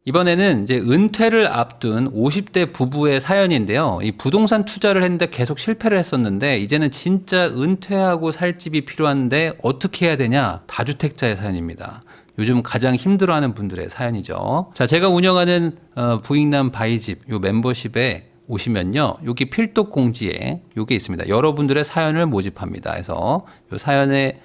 이번에는 이제 은퇴를 앞둔 50대 부부의 사연인데요. 이 부동산 투자를 했는데 계속 실패를 했었는데 이제는 진짜 은퇴하고 살 집이 필요한데 어떻게 해야 되냐? 다주택자의 사연입니다. 요즘 가장 힘들어하는 분들의 사연이죠. 자, 제가 운영하는 부익남 바이집 요 멤버십에 오시면요. 여기 필독 공지에 요게 있습니다. 여러분들의 사연을 모집합니다. 그래서 요 사연에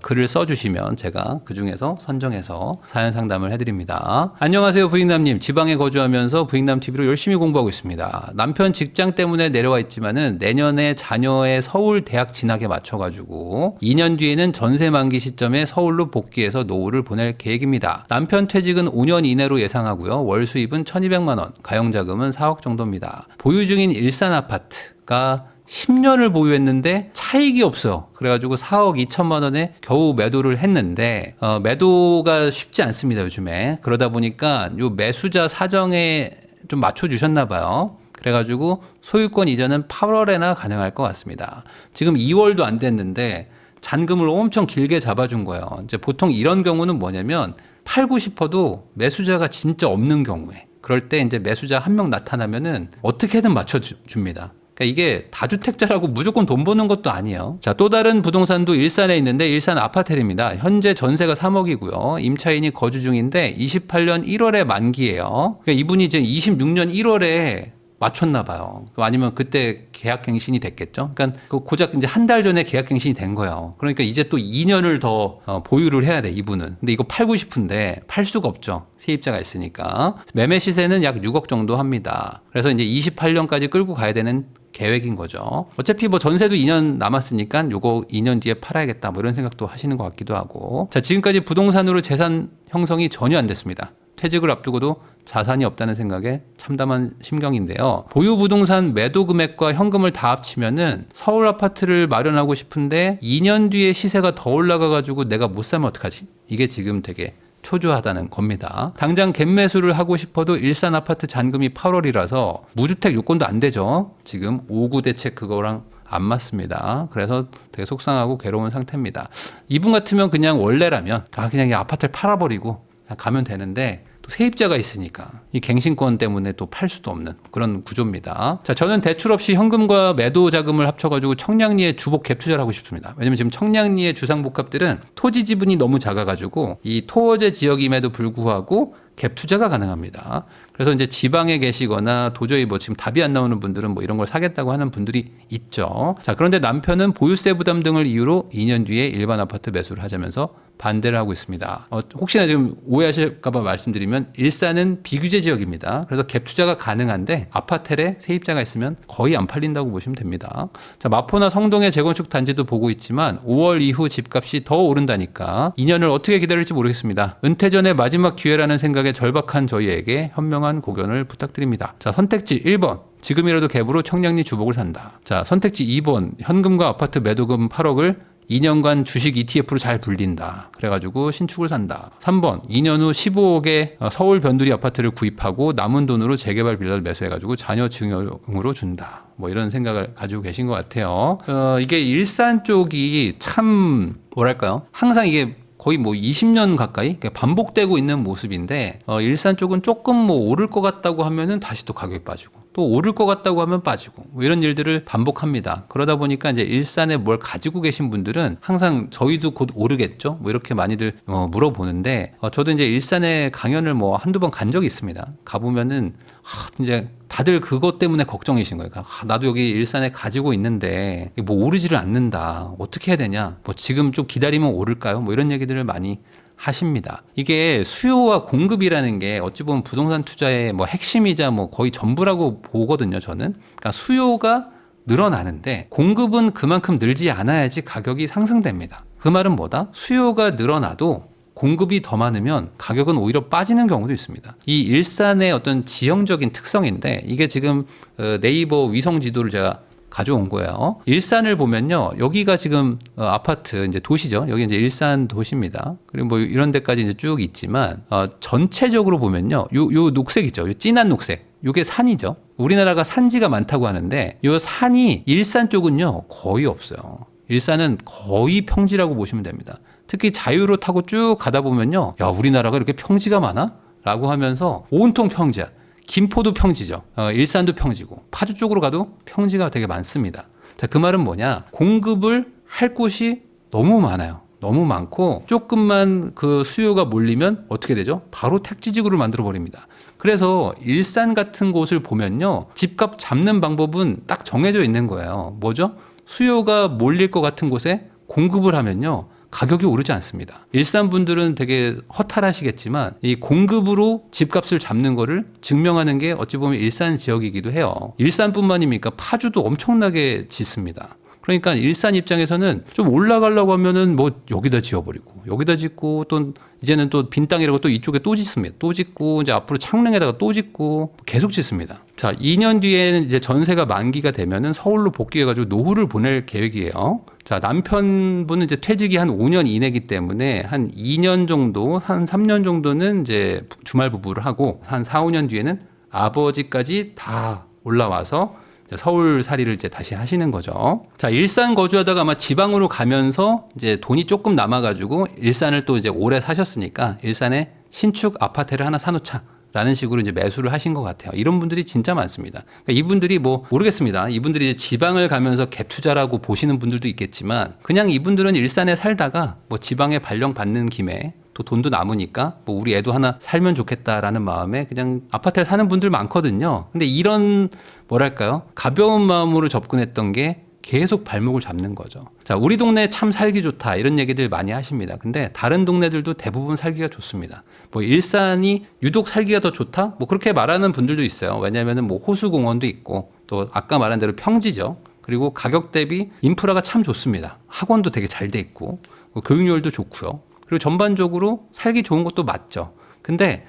글을 써주시면 제가 그 중에서 선정해서 사연 상담을 해드립니다. 안녕하세요, 부익남님. 지방에 거주하면서 부익남 TV로 열심히 공부하고 있습니다. 남편 직장 때문에 내려와 있지만은 내년에 자녀의 서울 대학 진학에 맞춰가지고 2년 뒤에는 전세 만기 시점에 서울로 복귀해서 노후를 보낼 계획입니다. 남편 퇴직은 5년 이내로 예상하고요. 월 수입은 1,200만 원, 가용자금은 4억 정도입니다. 보유 중인 일산 아파트가 10년을 보유했는데 차익이 없어요. 그래가지고 4억 2천만 원에 겨우 매도를 했는데 매도가 쉽지 않습니다, 요즘에. 그러다 보니까 요 매수자 사정에 좀 맞춰주셨나 봐요. 그래가지고 소유권 이전은 8월에나 가능할 것 같습니다. 지금 2월도 안 됐는데 잔금을 엄청 길게 잡아준 거예요. 이제 보통 이런 경우는 뭐냐면 팔고 싶어도 매수자가 진짜 없는 경우에 그럴 때 이제 매수자 한 명 나타나면은 어떻게든 맞춰줍니다. 이게 다주택자라고 무조건 돈 버는 것도 아니에요. 자, 또 다른 부동산도 일산에 있는데 일산 아파텔입니다. 현재 전세가 3억이고요. 임차인이 거주 중인데 28년 1월에 만기예요. 그러니까 이분이 이제 26년 1월에 맞췄나 봐요. 아니면 그때 계약갱신이 됐겠죠. 그러니까 고작 이제 한 달 전에 계약갱신이 된 거예요. 그러니까 이제 또 2년을 더 보유를 해야 돼, 이분은. 근데 이거 팔고 싶은데 팔 수가 없죠. 세입자가 있으니까. 매매 시세는 약 6억 정도 합니다. 그래서 이제 28년까지 끌고 가야 되는 계획인 거죠. 어차피 뭐 전세도 2년 남았으니까 요거 2년 뒤에 팔아야겠다 뭐 이런 생각도 하시는 것 같기도 하고. 자, 지금까지 부동산으로 재산 형성이 전혀 안 됐습니다. 퇴직을 앞두고도 자산이 없다는 생각에 참담한 심경인데요. 보유 부동산 매도 금액과 현금을 다 합치면은 서울 아파트를 마련하고 싶은데 2년 뒤에 시세가 더 올라가가지고 내가 못 사면 어떡하지? 이게 지금 되게 초조하다는 겁니다. 당장 갭 매수를 하고 싶어도 일산 아파트 잔금이 8월이라서 무주택 요건도 안 되죠. 지금 5구 대책 그거랑 안 맞습니다. 그래서 되게 속상하고 괴로운 상태입니다. 이분 같으면 그냥 원래라면 그냥 이 아파트를 팔아버리고 그냥 가면 되는데 또 세입자가 있으니까 이 갱신권 때문에 또 팔 수도 없는 그런 구조입니다. 자, 저는 대출 없이 현금과 매도 자금을 합쳐가지고 청량리에 주복 갭 투자를 하고 싶습니다. 왜냐면 지금 청량리의 주상복합들은 토지 지분이 너무 작아가지고 이 토어제 지역임에도 불구하고 갭 투자가 가능합니다. 그래서 이제 지방에 계시거나 도저히 뭐 지금 답이 안 나오는 분들은 뭐 이런 걸 사겠다고 하는 분들이 있죠. 자, 그런데 남편은 보유세 부담 등을 이유로 2년 뒤에 일반 아파트 매수를 하자면서 반대를 하고 있습니다. 혹시나 지금 오해하실까봐 말씀드리면 일산은 비규제 지역입니다. 그래서 갭 투자가 가능한데 아파텔에 세입자가 있으면 거의 안 팔린다고 보시면 됩니다. 자, 마포나 성동의 재건축 단지도 보고 있지만 5월 이후 집값이 더 오른다니까 2년을 어떻게 기다릴지 모르겠습니다. 은퇴 전에 마지막 기회라는 생각에 절박한 저희에게 현명한 고견을 부탁드립니다. 자, 선택지 1번. 지금이라도 갭으로 청량리 주복을 산다. 자, 선택지 2번. 현금과 아파트 매도금 8억을 2년간 주식 ETF로 잘 불린다. 그래가지고 신축을 산다. 3번. 2년 후 15억에 서울 변두리 아파트를 구입하고 남은 돈으로 재개발 빌라를 매수해가지고 자녀 증여용으로 준다. 뭐 이런 생각을 가지고 계신 것 같아요. 이게 일산 쪽이 참 뭐랄까요? 항상 이게 거의 뭐 20년 가까이 반복되고 있는 모습인데 일산 쪽은 조금 뭐 오를 것 같다고 하면은 다시 또 가격이 빠지고 또 오를 것 같다고 하면 빠지고 뭐 이런 일들을 반복합니다. 그러다 보니까 이제 일산에 뭘 가지고 계신 분들은 항상 저희도 곧 오르겠죠? 뭐 이렇게 많이들 물어보는데 저도 이제 일산에 강연을 뭐 한두 번 간 적이 있습니다. 가보면은 이제 다들 그것 때문에 걱정이신 거예요. 나도 여기 일산에 가지고 있는데 뭐 오르지를 않는다. 어떻게 해야 되냐? 뭐 지금 좀 기다리면 오를까요? 뭐 이런 얘기들을 많이 하십니다. 이게 수요와 공급이라는 게 어찌 보면 부동산 투자의 뭐 핵심이자 뭐 거의 전부라고 보거든요, 저는. 그러니까 수요가 늘어나는데 공급은 그만큼 늘지 않아야지 가격이 상승됩니다. 그 말은 뭐다? 수요가 늘어나도 공급이 더 많으면 가격은 오히려 빠지는 경우도 있습니다. 이 일산의 어떤 지형적인 특성인데 이게 지금 네이버 위성 지도를 제가 가져온 거예요. 일산을 보면요. 여기가 지금 아파트 이제 도시죠. 여기 이제 일산 도시입니다. 그리고 뭐 이런 데까지 이제 쭉 있지만 전체적으로 보면요. 요 녹색이죠. 요 진한 녹색. 요게 산이죠. 우리나라가 산지가 많다고 하는데 요 산이 일산 쪽은요. 거의 없어요. 일산은 거의 평지라고 보시면 됩니다. 특히 자유로 타고 쭉 가다 보면요. 야, 우리나라가 이렇게 평지가 많아? 라고 하면서 온통 평지야. 김포도 평지죠. 일산도 평지고 파주 쪽으로 가도 평지가 되게 많습니다. 자, 그 말은 뭐냐? 공급을 할 곳이 너무 많아요. 너무 많고 조금만 그 수요가 몰리면 어떻게 되죠? 바로 택지지구를 만들어 버립니다. 그래서 일산 같은 곳을 보면요, 집값 잡는 방법은 딱 정해져 있는 거예요. 뭐죠? 수요가 몰릴 것 같은 곳에 공급을 하면요, 가격이 오르지 않습니다. 일산 분들은 되게 허탈하시겠지만 이 공급으로 집값을 잡는 거를 증명하는 게 어찌 보면 일산 지역이기도 해요. 일산뿐만입니까? 파주도 엄청나게 짓습니다. 그러니까 일산 입장에서는 좀 올라가려고 하면은 뭐 여기다 지어버리고 여기다 짓고 또 이제는 또 빈 땅이라고 또 이쪽에 또 짓습니다. 또 짓고 이제 앞으로 창릉에다가 또 짓고 계속 짓습니다. 자, 2년 뒤에는 이제 전세가 만기가 되면은 서울로 복귀해가지고 노후를 보낼 계획이에요. 자, 남편분은 이제 퇴직이 한 5년 이내기 때문에 한 2년 정도, 한 3년 정도는 이제 주말 부부를 하고 한 4, 5년 뒤에는 아버지까지 다 올라와서 서울살이를 이제 다시 하시는 거죠. 자, 일산 거주하다가 아마 지방으로 가면서 이제 돈이 조금 남아가지고 일산을 또 이제 오래 사셨으니까 일산에 신축 아파트를 하나 사놓자. 라는 식으로 이제 매수를 하신 것 같아요. 이런 분들이 진짜 많습니다. 그러니까 이분들이 뭐 모르겠습니다. 이분들이 이제 지방을 가면서 갭 투자라고 보시는 분들도 있겠지만 그냥 이분들은 일산에 살다가 뭐 지방에 발령 받는 김에 또 돈도 남으니까 뭐 우리 애도 하나 살면 좋겠다라는 마음에 그냥 아파트에 사는 분들 많거든요. 근데 이런 뭐랄까요? 가벼운 마음으로 접근했던 게 계속 발목을 잡는 거죠. 자, 우리 동네 참 살기 좋다 이런 얘기들 많이 하십니다. 근데 다른 동네들도 대부분 살기가 좋습니다. 뭐 일산이 유독 살기가 더 좋다? 뭐 그렇게 말하는 분들도 있어요. 왜냐하면은 뭐 호수공원도 있고 또 아까 말한 대로 평지죠. 그리고 가격 대비 인프라가 참 좋습니다. 학원도 되게 잘 돼 있고 교육열도 좋고요. 그리고 전반적으로 살기 좋은 것도 맞죠. 근데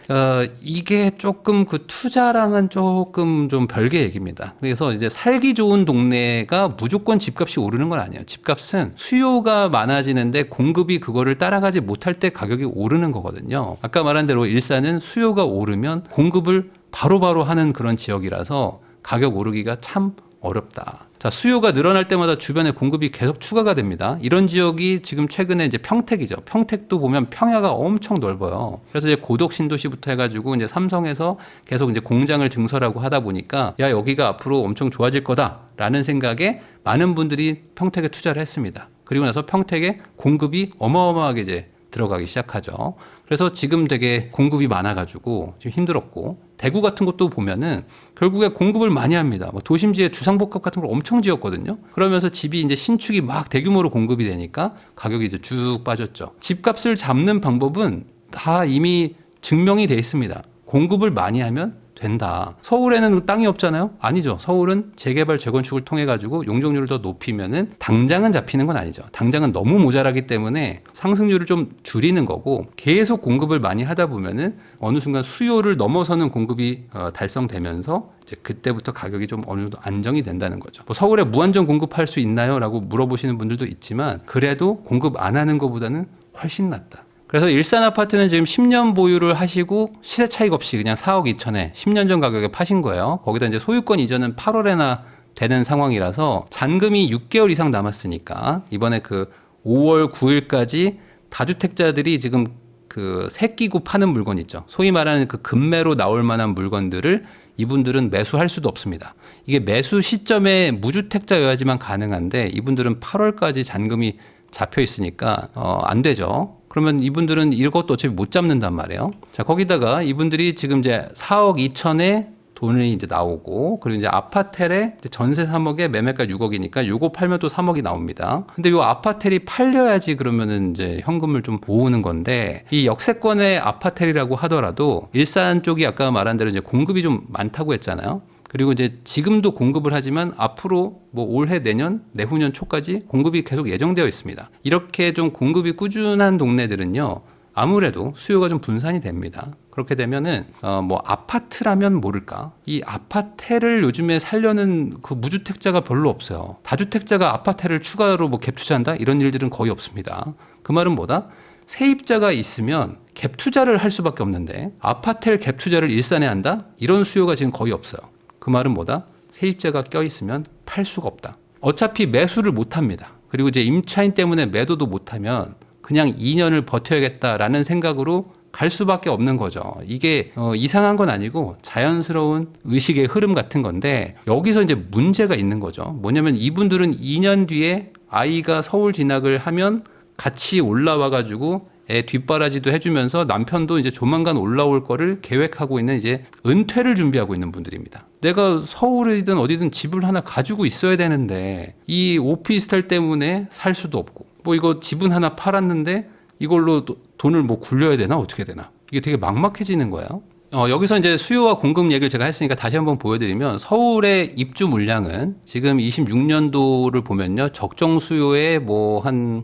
이게 조금 그 투자랑은 조금 좀 별개 얘기입니다. 그래서 이제 살기 좋은 동네가 무조건 집값이 오르는 건 아니에요. 집값은 수요가 많아지는데 공급이 그거를 따라가지 못할 때 가격이 오르는 거거든요. 아까 말한 대로 일산은 수요가 오르면 공급을 바로바로 하는 그런 지역이라서 가격 오르기가 참 어렵다. 자, 수요가 늘어날 때마다 주변에 공급이 계속 추가가 됩니다. 이런 지역이 지금 최근에 이제 평택이죠. 평택도 보면 평야가 엄청 넓어요. 그래서 이제 고덕 신도시부터 해가지고 이제 삼성에서 계속 이제 공장을 증설하고 하다 보니까 야, 여기가 앞으로 엄청 좋아질 거다라는 생각에 많은 분들이 평택에 투자를 했습니다. 그리고 나서 평택에 공급이 어마어마하게 이제 들어가기 시작하죠. 그래서 지금 되게 공급이 많아가지고 좀 힘들었고 대구 같은 것도 보면은 결국에 공급을 많이 합니다. 뭐 도심지에 주상복합 같은 걸 엄청 지었거든요. 그러면서 집이 이제 신축이 막 대규모로 공급이 되니까 가격이 이제 쭉 빠졌죠. 집값을 잡는 방법은 다 이미 증명이 돼 있습니다. 공급을 많이 하면 된다. 서울에는 땅이 없잖아요? 아니죠. 서울은 재개발, 재건축을 통해 가지고 용적률을 더 높이면은 당장은 잡히는 건 아니죠. 당장은 너무 모자라기 때문에 상승률을 좀 줄이는 거고 계속 공급을 많이 하다 보면은 어느 순간 수요를 넘어서는 공급이 달성되면서 이제 그때부터 가격이 좀 어느 정도 안정이 된다는 거죠. 뭐 서울에 무한정 공급할 수 있나요? 라고 물어보시는 분들도 있지만 그래도 공급 안 하는 것보다는 훨씬 낫다. 그래서 일산 아파트는 지금 10년 보유를 하시고 시세 차익 없이 그냥 4억 2천에 10년 전 가격에 파신 거예요. 거기다 이제 소유권 이전은 8월에나 되는 상황이라서 잔금이 6개월 이상 남았으니까 이번에 그 5월 9일까지 다주택자들이 지금 그 새끼고 파는 물건 있죠. 소위 말하는 그 금매로 나올 만한 물건들을 이분들은 매수할 수도 없습니다. 이게 매수 시점에 무주택자여야지만 가능한데 이분들은 8월까지 잔금이 잡혀 있으니까 안 되죠. 그러면 이분들은 이것도 어차피 못 잡는단 말이에요. 자, 거기다가 이분들이 지금 이제 4억 2천에 돈이 이제 나오고, 그리고 이제 아파텔에 이제 전세 3억에 매매가 6억이니까 요거 팔면 또 3억이 나옵니다. 근데 요 아파텔이 팔려야지 그러면은 이제 현금을 좀 모으는 건데, 이 역세권의 아파텔이라고 하더라도 일산 쪽이 아까 말한 대로 이제 공급이 좀 많다고 했잖아요. 그리고 이제 지금도 공급을 하지만 앞으로 뭐 올해 내년, 내후년 초까지 공급이 계속 예정되어 있습니다. 이렇게 좀 공급이 꾸준한 동네들은요, 아무래도 수요가 좀 분산이 됩니다. 그렇게 되면은 뭐 아파트라면 모를까? 이 아파트를 요즘에 살려는 그 무주택자가 별로 없어요. 다주택자가 아파트를 추가로 뭐 갭 투자한다? 이런 일들은 거의 없습니다. 그 말은 뭐다? 세입자가 있으면 갭 투자를 할 수밖에 없는데 아파트 갭 투자를 일산에 한다? 이런 수요가 지금 거의 없어요. 그 말은 뭐다? 세입자가 껴있으면 팔 수가 없다. 어차피 매수를 못 합니다. 그리고 이제 임차인 때문에 매도도 못 하면 그냥 2년을 버텨야겠다라는 생각으로 갈 수밖에 없는 거죠. 이게 이상한 건 아니고 자연스러운 의식의 흐름 같은 건데 여기서 이제 문제가 있는 거죠. 뭐냐면 이분들은 2년 뒤에 아이가 서울 진학을 하면 같이 올라와 가지고 애 뒷바라지도 해주면서 남편도 이제 조만간 올라올 거를 계획하고 있는 이제 은퇴를 준비하고 있는 분들입니다. 내가 서울이든 어디든 집을 하나 가지고 있어야 되는데 이 오피스텔 때문에 살 수도 없고 뭐 이거 집은 하나 팔았는데 이걸로 돈을 뭐 굴려야 되나 어떻게 되나 이게 되게 막막해지는 거예요. 여기서 이제 수요와 공급 얘기를 제가 했으니까 다시 한번 보여드리면 서울의 입주 물량은 지금 26년도를 보면요 적정 수요의 뭐 한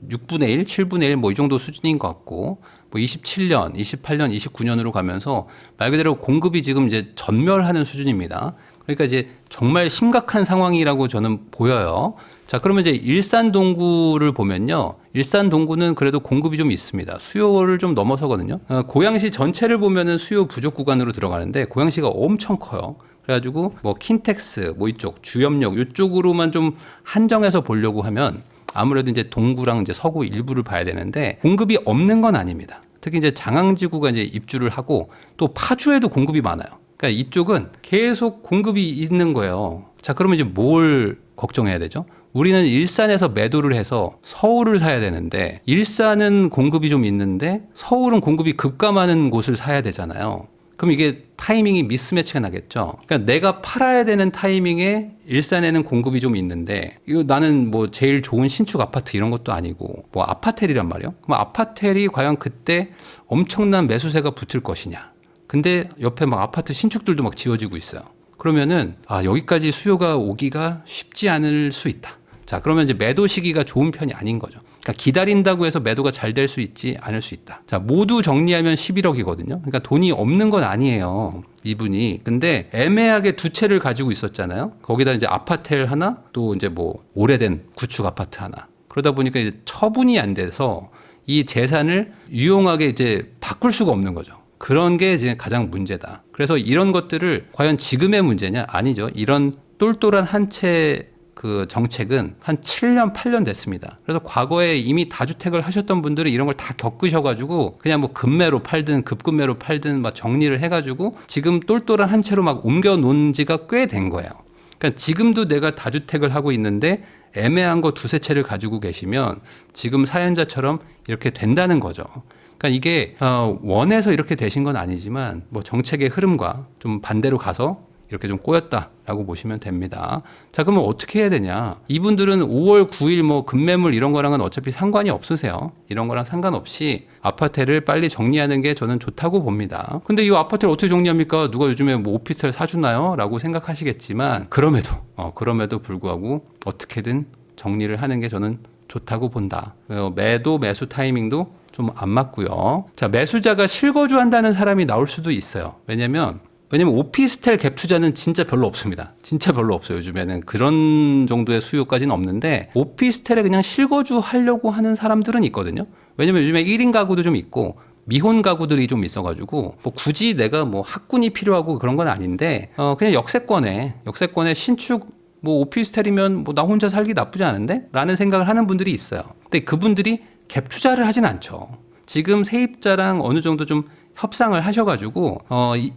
6분의 1, 7분의 1 뭐 이 정도 수준인 것 같고 뭐 27년, 28년, 29년으로 가면서 말 그대로 공급이 지금 이제 전멸하는 수준입니다. 그러니까 이제 정말 심각한 상황이라고 저는 보여요. 자, 그러면 이제 일산 동구를 보면요. 일산 동구는 그래도 공급이 좀 있습니다. 수요를 좀 넘어서거든요. 고양시 전체를 보면은 수요 부족 구간으로 들어가는데 고양시가 엄청 커요. 그래가지고 뭐 킨텍스, 뭐 이쪽 주염역 이쪽으로만 좀 한정해서 보려고 하면 아무래도 이제 동구랑 이제 서구 일부를 봐야 되는데 공급이 없는 건 아닙니다. 특히 이제 장항지구가 이제 입주를 하고 또 파주에도 공급이 많아요. 그러니까 이쪽은 계속 공급이 있는 거예요. 자, 그러면 이제 뭘 걱정해야 되죠? 우리는 일산에서 매도를 해서 서울을 사야 되는데 일산은 공급이 좀 있는데 서울은 공급이 급감하는 곳을 사야 되잖아요. 그럼 이게 타이밍이 미스매치가 나겠죠. 그러니까 내가 팔아야 되는 타이밍에 일산에는 공급이 좀 있는데 이거 나는 뭐 제일 좋은 신축 아파트 이런 것도 아니고 뭐 아파텔이란 말이에요. 그럼 아파텔이 과연 그때 엄청난 매수세가 붙을 것이냐. 근데 옆에 막 아파트 신축들도 막 지어지고 있어요. 그러면은 여기까지 수요가 오기가 쉽지 않을 수 있다. 자, 그러면 이제 매도 시기가 좋은 편이 아닌 거죠. 그러니까 기다린다고 해서 매도가 잘 될 수 있지 않을 수 있다. 자, 모두 정리하면 11억이거든요. 그러니까 돈이 없는 건 아니에요. 이분이. 근데 애매하게 두 채를 가지고 있었잖아요. 거기다 이제 아파텔 하나, 또 이제 뭐 오래된 구축 아파트 하나. 그러다 보니까 이제 처분이 안 돼서 이 재산을 유용하게 이제 바꿀 수가 없는 거죠. 그런 게 이제 가장 문제다. 그래서 이런 것들을 과연 지금의 문제냐? 아니죠. 이런 똘똘한 한 채 그 정책은 한 7년, 8년 됐습니다. 그래서 과거에 이미 다주택을 하셨던 분들은 이런 걸 다 겪으셔가지고 그냥 뭐 급매로 팔든 급급매로 팔든 막 정리를 해가지고 지금 똘똘한 한 채로 막 옮겨 놓은 지가 꽤 된 거예요. 그러니까 지금도 내가 다주택을 하고 있는데 애매한 거 두세 채를 가지고 계시면 지금 사연자처럼 이렇게 된다는 거죠. 그러니까 이게 원해서 이렇게 되신 건 아니지만 뭐 정책의 흐름과 좀 반대로 가서 이렇게 좀 꼬였다라고 보시면 됩니다. 자, 그러면 어떻게 해야 되냐? 이분들은 5월 9일 뭐 급매물 이런 거랑은 어차피 상관이 없으세요. 이런 거랑 상관없이 아파트를 빨리 정리하는 게 저는 좋다고 봅니다. 근데 이 아파트를 어떻게 정리합니까? 누가 요즘에 뭐 오피스텔 사주나요? 라고 생각하시겠지만 그럼에도 불구하고 어떻게든 정리를 하는 게 저는 좋다고 본다. 매도 매수 타이밍도 좀 안 맞고요. 자, 매수자가 실거주한다는 사람이 나올 수도 있어요. 왜냐면 오피스텔 갭 투자는 진짜 별로 없습니다. 진짜 별로 없어요. 요즘에는 그런 정도의 수요까지는 없는데 오피스텔에 그냥 실거주 하려고 하는 사람들은 있거든요. 왜냐면 요즘에 1인 가구도 좀 있고 미혼 가구들이 좀 있어가지고 뭐 굳이 내가 뭐 학군이 필요하고 그런 건 아닌데 그냥 역세권에 신축 뭐 오피스텔이면 뭐 나 혼자 살기 나쁘지 않은데? 라는 생각을 하는 분들이 있어요. 근데 그분들이 갭 투자를 하진 않죠. 지금 세입자랑 어느 정도 좀 협상을 하셔가지고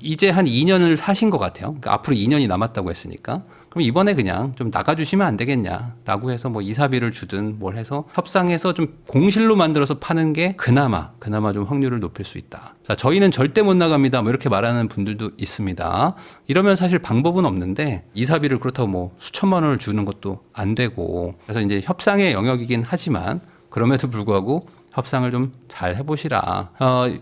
이제 한 2년을 사신 것 같아요. 그러니까 앞으로 2년이 남았다고 했으니까 그럼 이번에 그냥 좀 나가주시면 안 되겠냐라고 해서 뭐 이사비를 주든 뭘 해서 협상해서 좀 공실로 만들어서 파는 게 그나마 좀 확률을 높일 수 있다. 자, 저희는 절대 못 나갑니다. 뭐 이렇게 말하는 분들도 있습니다. 이러면 사실 방법은 없는데 이사비를 그렇다고 뭐 수천만 원을 주는 것도 안 되고 그래서 이제 협상의 영역이긴 하지만 그럼에도 불구하고 협상을 좀 잘 해보시라.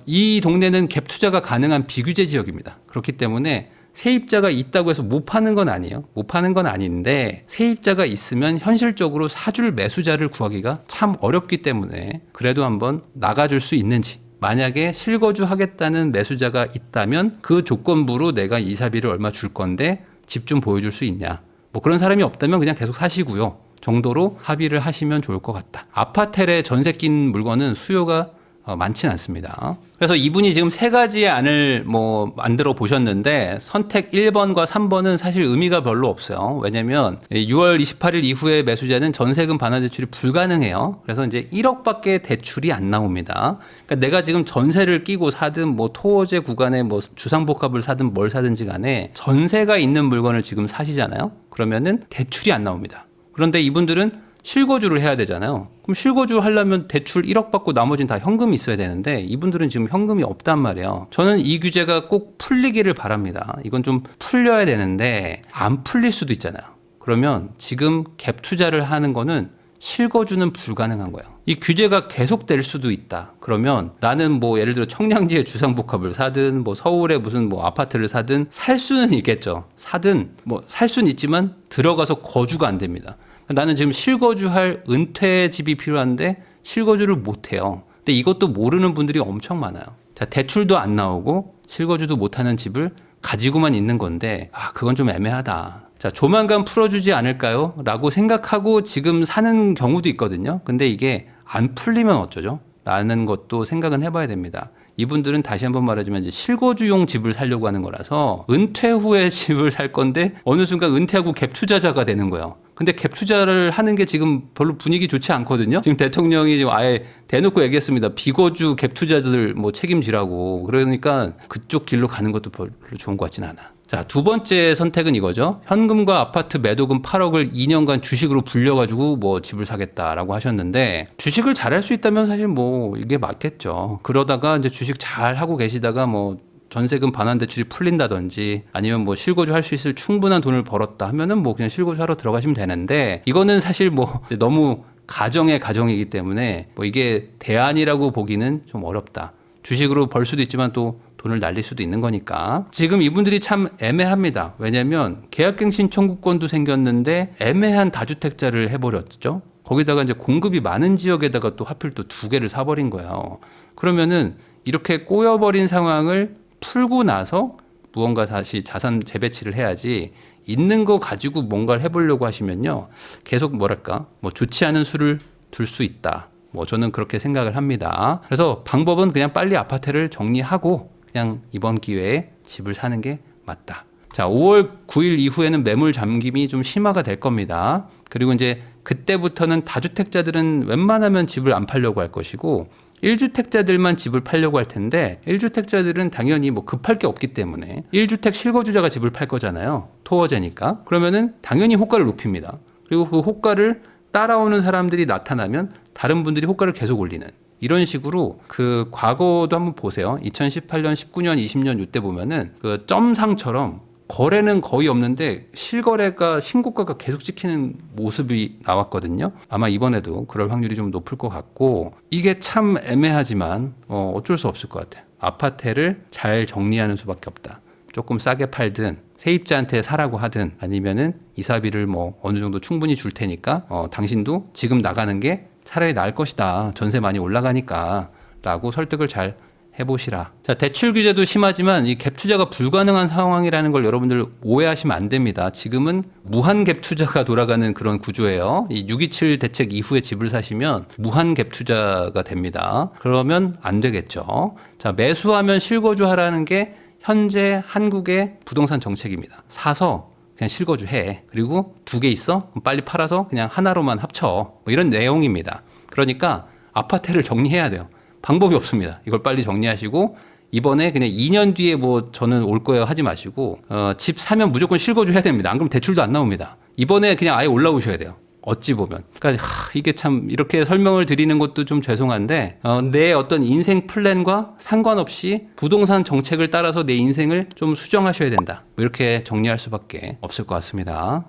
이 동네는 갭 투자가 가능한 비규제 지역입니다. 그렇기 때문에 세입자가 있다고 해서 못 파는 건 아니에요. 못 파는 건 아닌데 세입자가 있으면 현실적으로 사줄 매수자를 구하기가 참 어렵기 때문에 그래도 한번 나가줄 수 있는지 만약에 실거주 하겠다는 매수자가 있다면 그 조건부로 내가 이사비를 얼마 줄 건데 집 좀 보여줄 수 있냐. 뭐 그런 사람이 없다면 그냥 계속 사시고요. 정도로 합의를 하시면 좋을 것 같다. 아파텔에 전세 낀 물건은 수요가 많지는 않습니다. 그래서 이분이 지금 세 가지의 안을 뭐 만들어 보셨는데 선택 1번과 3번은 사실 의미가 별로 없어요. 왜냐면 6월 28일 이후에 매수자는 전세금 반환 대출이 불가능해요. 그래서 이제 1억밖에 대출이 안 나옵니다. 그러니까 내가 지금 전세를 끼고 사든 뭐 토호제 구간에 뭐 주상복합을 사든 뭘 사든지 간에 전세가 있는 물건을 지금 사시잖아요. 그러면은 대출이 안 나옵니다. 그런데 이분들은 실거주를 해야 되잖아요. 그럼 실거주 하려면 대출 1억 받고 나머지는 다 현금이 있어야 되는데 이분들은 지금 현금이 없단 말이에요. 저는 이 규제가 꼭 풀리기를 바랍니다. 이건 좀 풀려야 되는데 안 풀릴 수도 있잖아요. 그러면 지금 갭 투자를 하는 거는 실거주는 불가능한 거예요. 이 규제가 계속될 수도 있다. 그러면 나는 뭐 예를 들어 청량지에 주상복합을 사든 뭐 서울에 무슨 뭐 아파트를 사든 살 수는 있겠죠. 사든 뭐 살 수는 있지만 들어가서 거주가 안 됩니다. 나는 지금 실거주할 은퇴 집이 필요한데 실거주를 못 해요. 근데 이것도 모르는 분들이 엄청 많아요. 자, 대출도 안 나오고 실거주도 못하는 집을 가지고만 있는 건데 그건 좀 애매하다. 자, 조만간 풀어주지 않을까요? 라고 생각하고 지금 사는 경우도 있거든요. 근데 이게 안 풀리면 어쩌죠? 라는 것도 생각은 해봐야 됩니다. 이분들은 다시 한번 말하지만 이제 실거주용 집을 살려고 하는 거라서 은퇴 후에 집을 살 건데 어느 순간 은퇴하고 갭 투자자가 되는 거예요. 근데 갭 투자를 하는 게 지금 별로 분위기 좋지 않거든요. 지금 대통령이 지금 아예 대놓고 얘기했습니다. 비거주 갭 투자들 뭐 책임지라고. 그러니까 그쪽 길로 가는 것도 별로 좋은 것 같지는 않아. 자, 두 번째 선택은 이거죠. 현금과 아파트 매도금 8억을 2년간 주식으로 불려가지고 뭐 집을 사겠다라고 하셨는데 주식을 잘할 수 있다면 사실 뭐 이게 맞겠죠. 그러다가 이제 주식 잘 하고 계시다가 뭐 전세금 반환 대출이 풀린다든지 아니면 뭐 실거주 할 수 있을 충분한 돈을 벌었다 하면은 뭐 그냥 실거주 하러 들어가시면 되는데 이거는 사실 뭐 너무 가정의 가정이기 때문에 뭐 이게 대안이라고 보기는 좀 어렵다. 주식으로 벌 수도 있지만 또 돈을 날릴 수도 있는 거니까 지금 이분들이 참 애매합니다. 왜냐하면 계약갱신 청구권도 생겼는데 애매한 다주택자를 해버렸죠. 거기다가 이제 공급이 많은 지역에다가 또 하필 또 두 개를 사버린 거예요. 그러면은 이렇게 꼬여버린 상황을 풀고 나서 무언가 다시 자산 재배치를 해야지 있는 거 가지고 뭔가를 해보려고 하시면요. 계속 뭐랄까 뭐 좋지 않은 수를 둘 수 있다. 뭐 저는 그렇게 생각을 합니다. 그래서 방법은 그냥 빨리 아파트를 정리하고 그냥 이번 기회에 집을 사는 게 맞다. 자, 5월 9일 이후에는 매물 잠김이 좀 심화가 될 겁니다. 그리고 이제 그때부터는 다주택자들은 웬만하면 집을 안 팔려고 할 것이고 1주택자들만 집을 팔려고 할 텐데 1주택자들은 당연히 뭐 급할 게 없기 때문에 1주택 실거주자가 집을 팔 거잖아요. 토어제니까. 그러면은 당연히 호가를 높입니다. 그리고 그 호가를 따라오는 사람들이 나타나면 다른 분들이 호가를 계속 올리는 이런 식으로 그 과거도 한번 보세요. 2018년, 19년, 20년 이때 보면은 그 점상처럼 거래는 거의 없는데 실거래가 신고가가 계속 찍히는 모습이 나왔거든요. 아마 이번에도 그럴 확률이 좀 높을 것 같고 이게 참 애매하지만 어쩔 수 없을 것 같아요. 아파트를 잘 정리하는 수밖에 없다. 조금 싸게 팔든 세입자한테 사라고 하든 아니면은 이사비를 뭐 어느 정도 충분히 줄 테니까 당신도 지금 나가는 게 차라리 나을 것이다. 전세 많이 올라가니까 라고 설득을 잘 해보시라. 자, 대출 규제도 심하지만 이 갭 투자가 불가능한 상황이라는 걸 여러분들 오해하시면 안 됩니다. 지금은 무한 갭 투자가 돌아가는 그런 구조예요. 이 6.27 대책 이후에 집을 사시면 무한 갭 투자가 됩니다. 그러면 안 되겠죠. 자, 매수하면 실거주하라는 게 현재 한국의 부동산 정책입니다. 사서 그냥 실거주해. 그리고 두 개 있어? 그럼 빨리 팔아서 그냥 하나로만 합쳐. 뭐 이런 내용입니다. 그러니까 아파트를 정리해야 돼요. 방법이 없습니다. 이걸 빨리 정리하시고 이번에 그냥 2년 뒤에 뭐 저는 올 거예요 하지 마시고 집 사면 무조건 실거주 해야 됩니다. 안 그러면 대출도 안 나옵니다. 이번에 그냥 아예 올라오셔야 돼요. 어찌 보면. 그러니까 이게 참 이렇게 설명을 드리는 것도 좀 죄송한데 내 어떤 인생 플랜과 상관없이 부동산 정책을 따라서 내 인생을 좀 수정하셔야 된다. 이렇게 정리할 수밖에 없을 것 같습니다.